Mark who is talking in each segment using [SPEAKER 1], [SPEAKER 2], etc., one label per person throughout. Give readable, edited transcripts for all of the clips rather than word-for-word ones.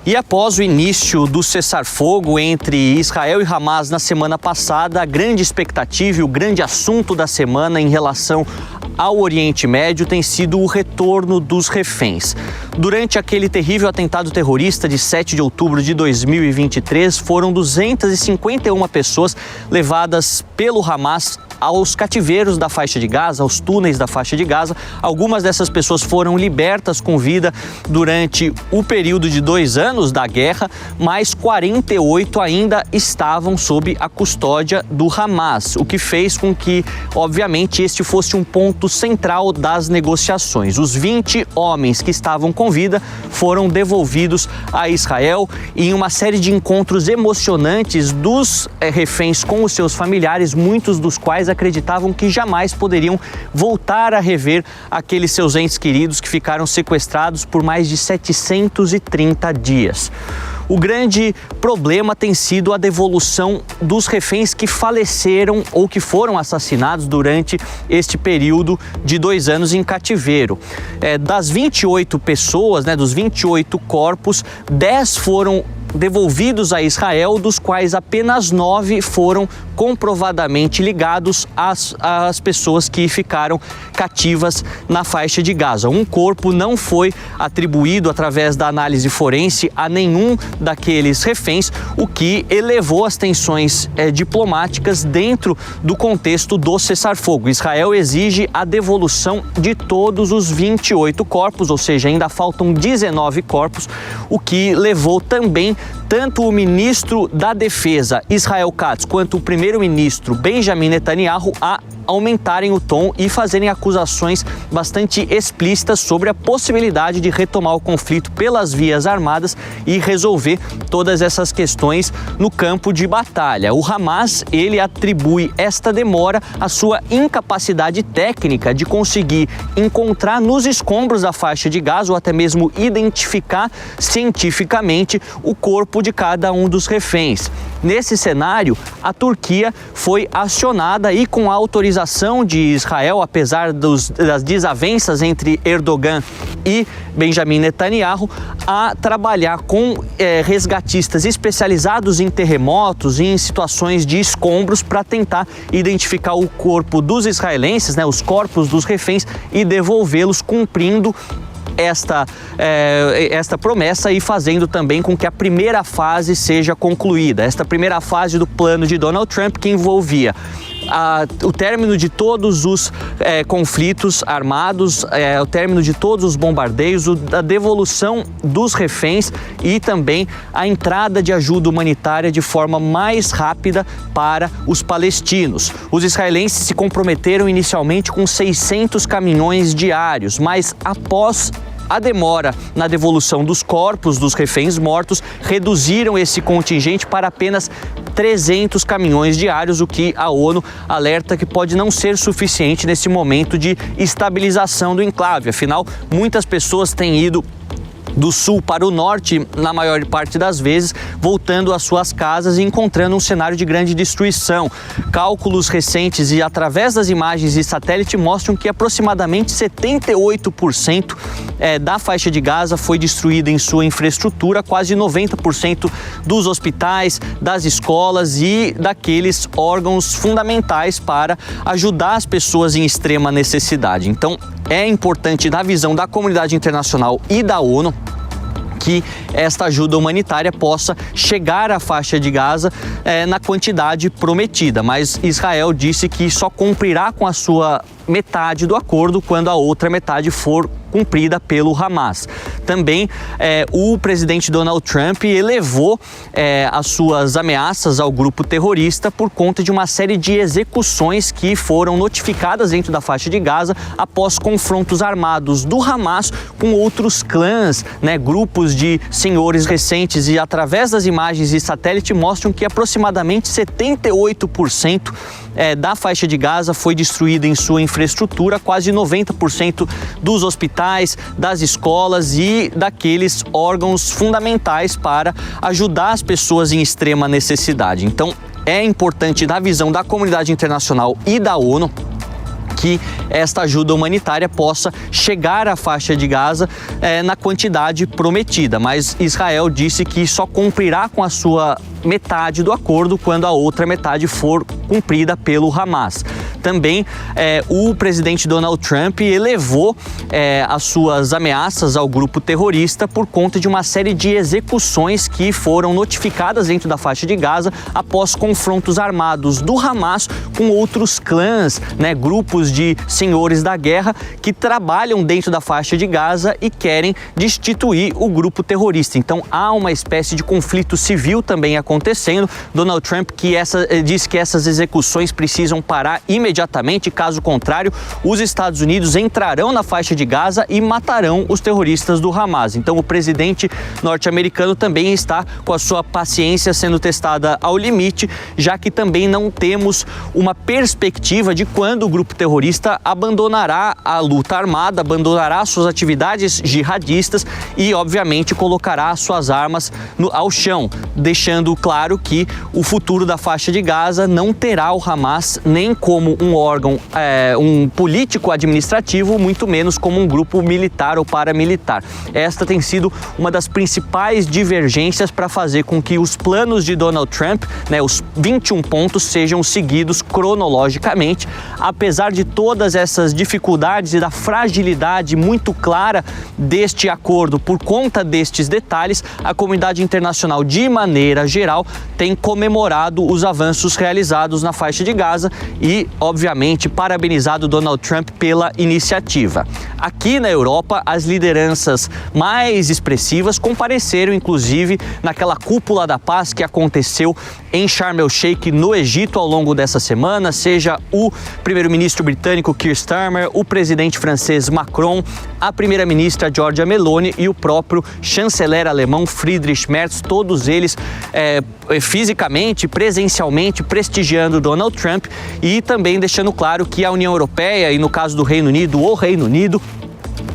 [SPEAKER 1] E após o início do cessar-fogo entre Israel e Hamas na semana passada, a grande expectativa e o grande assunto da semana em relação ao Oriente Médio tem sido o retorno dos reféns. Durante aquele terrível atentado terrorista de 7 de outubro de 2023, foram 251 pessoas levadas pelo Hamas aos cativeiros da faixa de Gaza, aos túneis da faixa de Gaza. Algumas dessas pessoas foram libertas com vida durante o período de 2 anos da guerra, mas 48 ainda estavam sob a custódia do Hamas, o que fez com que, obviamente, este fosse um ponto central das negociações. Os 20 homens que estavam com vida foram devolvidos a Israel em uma série de encontros emocionantes dos reféns com os seus familiares, muitos dos quais acreditavam que jamais poderiam voltar a rever aqueles seus entes queridos que ficaram sequestrados por mais de 730 dias. O grande problema tem sido a devolução dos reféns que faleceram ou que foram assassinados durante este período de 2 anos em cativeiro. Das 28 pessoas, dos 28 corpos, 10 foram devolvidos a Israel, dos quais apenas 9 foram comprovadamente ligados às pessoas que ficaram cativas na faixa de Gaza. Um corpo não foi atribuído através da análise forense a nenhum daqueles reféns, o que elevou as tensões diplomáticas dentro do contexto do cessar-fogo. Israel exige a devolução de todos os 28 corpos, ou seja, ainda faltam 19 corpos, o que levou também tanto o ministro da Defesa, Israel Katz, quanto o primeiro-ministro Benjamin Netanyahu a aumentarem o tom e fazerem acusações bastante explícitas sobre a possibilidade de retomar o conflito pelas vias armadas e resolver todas essas questões no campo de batalha. O Hamas, ele atribui esta demora à sua incapacidade técnica de conseguir encontrar nos escombros da faixa de Gaza ou até mesmo identificar cientificamente o corpo de cada um dos reféns. Nesse cenário, a Turquia foi acionada e, com a autorização de Israel, apesar das desavenças entre Erdogan e Benjamin Netanyahu, a trabalhar com resgatistas especializados em terremotos e em situações de escombros para tentar identificar o corpo dos israelenses, os corpos dos reféns, e devolvê-los cumprindo esta promessa e fazendo também com que a primeira fase seja concluída. Esta primeira fase do plano de Donald Trump, que envolvia o término de todos os conflitos armados, o término de todos os bombardeios, a devolução dos reféns e também a entrada de ajuda humanitária de forma mais rápida para os palestinos. Os israelenses se comprometeram inicialmente com 600 caminhões diários, mas após a demora na devolução dos corpos dos reféns mortos, reduziram esse contingente para apenas 300 caminhões diários, o que a ONU alerta que pode não ser suficiente nesse momento de estabilização do enclave. Afinal, muitas pessoas têm ido do sul para o norte, na maior parte das vezes, voltando às suas casas e encontrando um cenário de grande destruição. Cálculos recentes e através das imagens de satélite mostram que aproximadamente 78% da faixa de Gaza foi destruída em sua infraestrutura, quase 90% dos hospitais, das escolas e daqueles órgãos fundamentais para ajudar as pessoas em extrema necessidade. Então, é importante, na visão da comunidade internacional e da ONU, que esta ajuda humanitária possa chegar à faixa de Gaza na quantidade prometida. Mas Israel disse que só cumprirá com a sua metade do acordo quando a outra metade for cumprida pelo Hamas. Também o presidente Donald Trump elevou as suas ameaças ao grupo terrorista por conta de uma série de execuções que foram notificadas dentro da faixa de Gaza após confrontos armados do Hamas com outros clãs, grupos de senhores recentes, e através das imagens de satélite mostram que aproximadamente 78% da faixa de Gaza foi destruída em sua infraestrutura, quase 90% dos hospitais, das escolas e daqueles órgãos fundamentais para ajudar as pessoas em extrema necessidade. Então, é importante, na visão da comunidade internacional e da ONU, que esta ajuda humanitária possa chegar à faixa de Gaza na quantidade prometida. Mas Israel disse que só cumprirá com a sua metade do acordo quando a outra metade for cumprida pelo Hamas. Também o presidente Donald Trump elevou as suas ameaças ao grupo terrorista por conta de uma série de execuções que foram notificadas dentro da faixa de Gaza após confrontos armados do Hamas com outros clãs, grupos de senhores da guerra que trabalham dentro da faixa de Gaza e querem destituir o grupo terrorista. Então há uma espécie de conflito civil também acontecendo. Donald Trump disse que essas execuções precisam parar imediatamente, caso contrário, os Estados Unidos entrarão na faixa de Gaza e matarão os terroristas do Hamas. Então o presidente norte-americano também está com a sua paciência sendo testada ao limite, já que também não temos uma perspectiva de quando o grupo terrorista abandonará a luta armada, abandonará suas atividades jihadistas e, obviamente, colocará suas armas ao chão, deixando claro que o futuro da faixa de Gaza não terá o Hamas nem como um órgão, um político administrativo, muito menos como um grupo militar ou paramilitar. Esta tem sido uma das principais divergências para fazer com que os planos de Donald Trump, os 21 pontos, sejam seguidos cronologicamente. Apesar de todas essas dificuldades e da fragilidade muito clara deste acordo por conta destes detalhes, a comunidade internacional, de maneira geral, tem comemorado os avanços realizados na faixa de Gaza e, obviamente, parabenizado Donald Trump pela iniciativa. Aqui na Europa, as lideranças mais expressivas compareceram, inclusive, naquela cúpula da paz que aconteceu em Sharm el-Sheikh, no Egito, ao longo dessa semana, seja o primeiro-ministro britânico Keir Starmer, o presidente francês Macron, a primeira-ministra Giorgia Meloni e o próprio chanceler alemão Friedrich Merz, todos eles fisicamente, presencialmente, prestigiando Donald Trump e também deixando claro que a União Europeia e, no caso do Reino Unido, o Reino Unido,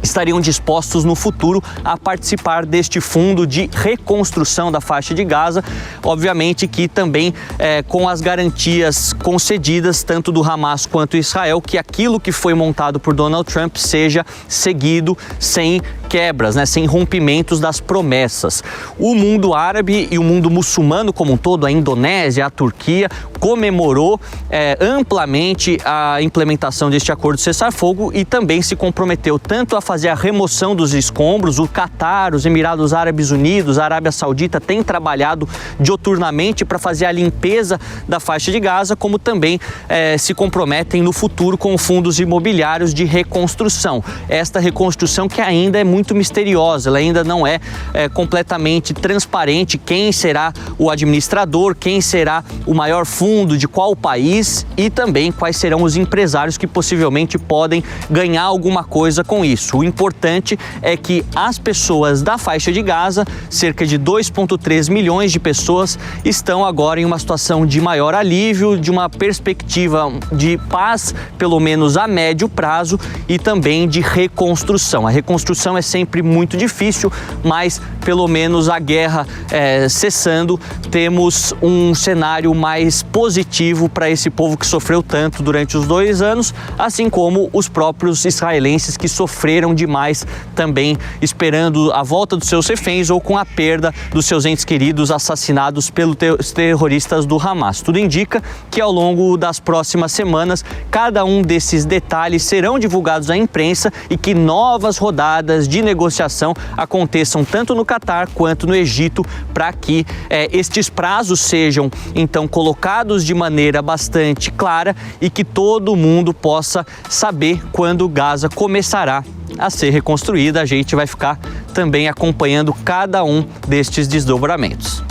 [SPEAKER 1] estariam dispostos no futuro a participar deste fundo de reconstrução da faixa de Gaza, obviamente que também com as garantias concedidas tanto do Hamas quanto Israel, que aquilo que foi montado por Donald Trump seja seguido sem quebras, sem rompimentos das promessas. O mundo árabe e o mundo muçulmano como um todo, a Indonésia, a Turquia, comemorou amplamente a implementação deste acordo de cessar-fogo e também se comprometeu tanto a fazer a remoção dos escombros. O Catar, os Emirados Árabes Unidos, a Arábia Saudita têm trabalhado dioturnamente para fazer a limpeza da faixa de Gaza, como também se comprometem no futuro com fundos imobiliários de reconstrução. Esta reconstrução que ainda é muito misteriosa, ela ainda não é completamente transparente quem será o administrador, quem será o maior fundo de qual país e também quais serão os empresários que possivelmente podem ganhar alguma coisa com isso. O importante é que as pessoas da faixa de Gaza, cerca de 2,3 milhões de pessoas, estão agora em uma situação de maior alívio, de uma perspectiva de paz, pelo menos a médio prazo, e também de reconstrução. A reconstrução é sempre muito difícil, mas pelo menos a guerra cessando, temos um cenário mais positivo para esse povo que sofreu tanto durante os 2 anos, assim como os próprios israelenses que sofreram demais também, esperando a volta dos seus reféns ou com a perda dos seus entes queridos assassinados pelos terroristas do Hamas. Tudo indica que ao longo das próximas semanas, cada um desses detalhes serão divulgados à imprensa e que novas rodadas de negociação aconteçam tanto no Catar quanto no Egito, para que estes prazos sejam então colocados de maneira bastante clara e que todo mundo possa saber quando Gaza começará a ser reconstruída. A gente vai ficar também acompanhando cada um destes desdobramentos.